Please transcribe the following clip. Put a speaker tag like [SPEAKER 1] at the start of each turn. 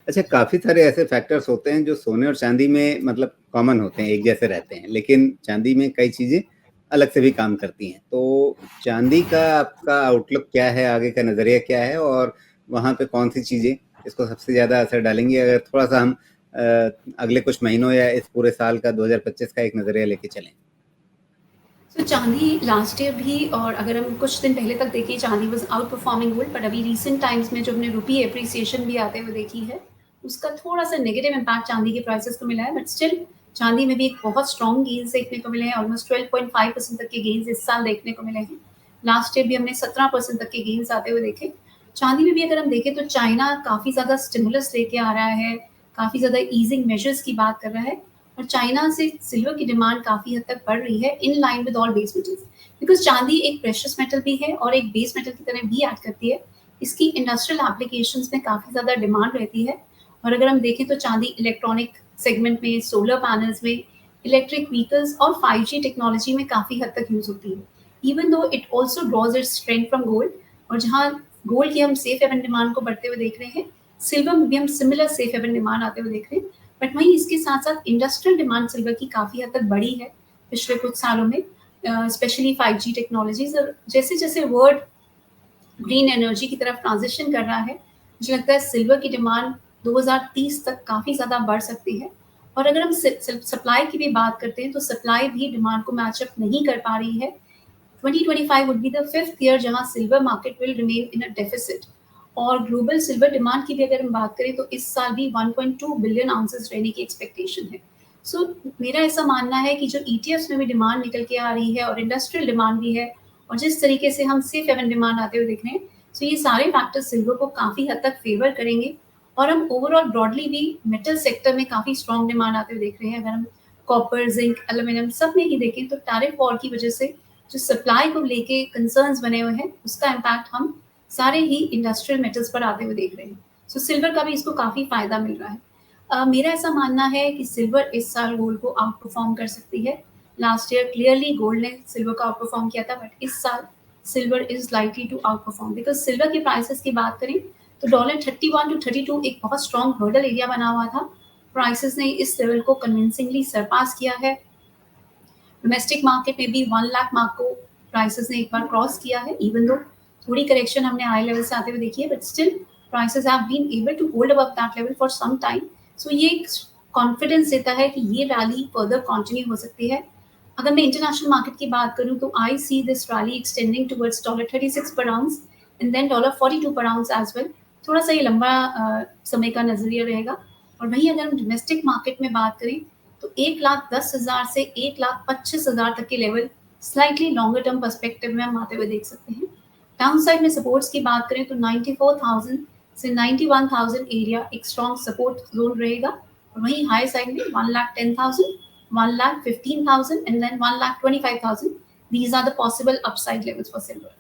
[SPEAKER 1] अच्छा, काफ़ी सारे ऐसे फैक्टर्स होते हैं जो सोने और चांदी में मतलब कॉमन होते हैं, एक जैसे रहते हैं, लेकिन चांदी में कई चीज़ें अलग से भी काम करती हैं। तो चांदी का आपका आउटलुक क्या है, आगे का नज़रिया क्या है और वहाँ पे कौन-सी चीज़ें इसको सबसे ज़्यादा असर डालेंगी? अगर थोड़ा-सा हम अगले कुछ महीनों या इस पूरे साल का 2025 का एक नज़रिया लेके चलें।
[SPEAKER 2] तो चांदी लास्ट ईयर भी, और अगर हम कुछ दिन पहले तक देखें, चांदी was out performing gold, but अभी रीसेंट टाइम्स में जो हमने रुपी एप्रिसिएशन भी आते हुए देखी है, उसका थोड़ा सा नेगेटिव इम्पैक्ट चांदी के प्राइसेस को मिला है। बट स्टिल चांदी में भी एक बहुत स्ट्रॉन्ग गेन्स देखने को मिले हैं। ऑलमोस्ट 12.5% तक के गेन्स इस साल देखने को मिले हैं। लास्ट ईयर भी हमने 17% तक के गेन्स आते हुए देखे। चांदी में भी अगर हम देखें तो चाइना काफ़ी ज़्यादा स्टिमुलस लेके आ रहा है, काफ़ी ज़्यादा ईजिंग मेजर्स की बात कर रहा है, और चाइना से सिल्वर की डिमांड काफ़ी हद तक बढ़ रही है in line with all base metals, because चांदी एक प्रेशियस मेटल भी है और एक बेस मेटल की तरह भी एक्ट करती है। इसकी इंडस्ट्रियल एप्लीकेशंस में काफ़ी ज़्यादा डिमांड रहती है। और अगर हम देखें तो चांदी इलेक्ट्रॉनिक सेगमेंट में, सोलर पैनल्स में, इलेक्ट्रिक व्हीकल्स और 5G टेक्नोलॉजी में काफ़ी हद तक यूज़ होती है। Even though it also draws its strength from gold, और जहाँ गोल्ड की हम सेफ हेवन डिमांड को बढ़ते हुए देख रहे हैं, सिल्वर में भी हम सिमिलर सेफ हेवन डिमांड आते हुए देख रहे हैं। बट वहीं इसके साथ साथ इंडस्ट्रियल डिमांड सिल्वर की काफ़ी हद तक बढ़ी है पिछले कुछ सालों में, स्पेशली 5G टेक्नोलॉजीज। और जैसे जैसे वर्ल्ड ग्रीन एनर्जी की तरफ ट्रांजिशन कर रहा है, मुझे लगता है सिल्वर की डिमांड 2030 तक काफ़ी ज़्यादा बढ़ सकती है। और अगर हम सप्लाई की भी बात करते हैं तो सप्लाई भी डिमांड को मैचअप नहीं कर पा रही है। 2025 would be the fifth year जहां silver market will remain in a deficit. और ग्लोबल सिल्वर डिमांड की भी अगर हम बात करें तो इस साल भी 1.2 बिलियन आउंसेस रहने की एक्सपेक्टेशन है। सो मेरा ऐसा मानना है कि जो ETFs में भी डिमांड निकल के आ रही है और इंडस्ट्रियल डिमांड भी है, और जिस तरीके से हम सेफ हेवन डिमांड आते हुए देख रहे हैं, सो ये सारे फैक्टर्स सिल्वर को काफ़ी हद तक फेवर करेंगे। और हम ओवरऑल ब्रॉडली भी मेटल सेक्टर में काफ़ी स्ट्रॉन्ग डिमांड आते हुए देख रहे हैं। अगर हम कॉपर, जिंक, एल्यूमिनियम सब में ही देखें तो टैरिफ वॉर की वजह से जो सप्लाई को लेके कंसर्न्स बने हुए हैं, उसका इम्पैक्ट हम सारे ही इंडस्ट्रियल मेटल्स पर आते हुए देख रहे हैं। सो सिल्वर का भी इसको काफ़ी फ़ायदा मिल रहा है। मेरा ऐसा मानना है कि सिल्वर इस साल गोल्ड को आउट परफॉर्म कर सकती है। लास्ट ईयर क्लियरली गोल्ड ने सिल्वर को आउट परफॉर्म किया था, बट इस साल silver is likely to outperform, because silver के प्राइसेस की बात करें तो $31 to 32 एक बहुत स्ट्रॉन्ग हर्डल एरिया बना हुआ था। प्राइसेस ने इस लेवल को कन्विंसिंगली सरपास किया है। डोमेस्टिक मार्केट में भी 1 लाख मार्क को प्राइसेस ने एक बार क्रॉस किया है, इवन दो थोड़ी करेक्शन हमने हाई लेवल से आते हुए देखी है, but still prices have been able to hold above that level for some time. So ये कॉन्फिडेंस देता है कि ये रैली फर्दर कंटिन्यू हो सकती है। अगर मैं इंटरनेशनल मार्केट की बात करूं तो I see this rally extending towards $36 per ounce and then $42 पर आउंस एज वेल। थोड़ा सा ये लंबा समय का नजरिया रहेगा। और वहीं अगर हम डोमेस्टिक मार्केट में बात करें तो 1,10,000 से 1,25,000 तक के level slightly longer term perspective में हम आते हुए देख सकते हैं। डाउन साइड में सपोर्ट्स की बात करें तो 94,000 से 91,000 एरिया एक स्ट्रॉन्ग सपोर्ट जोन रहेगा। और वहीं हाई साइड में 1,10,000, 1,15,000 and then 1,25,000, these are the possible upside levels for silver.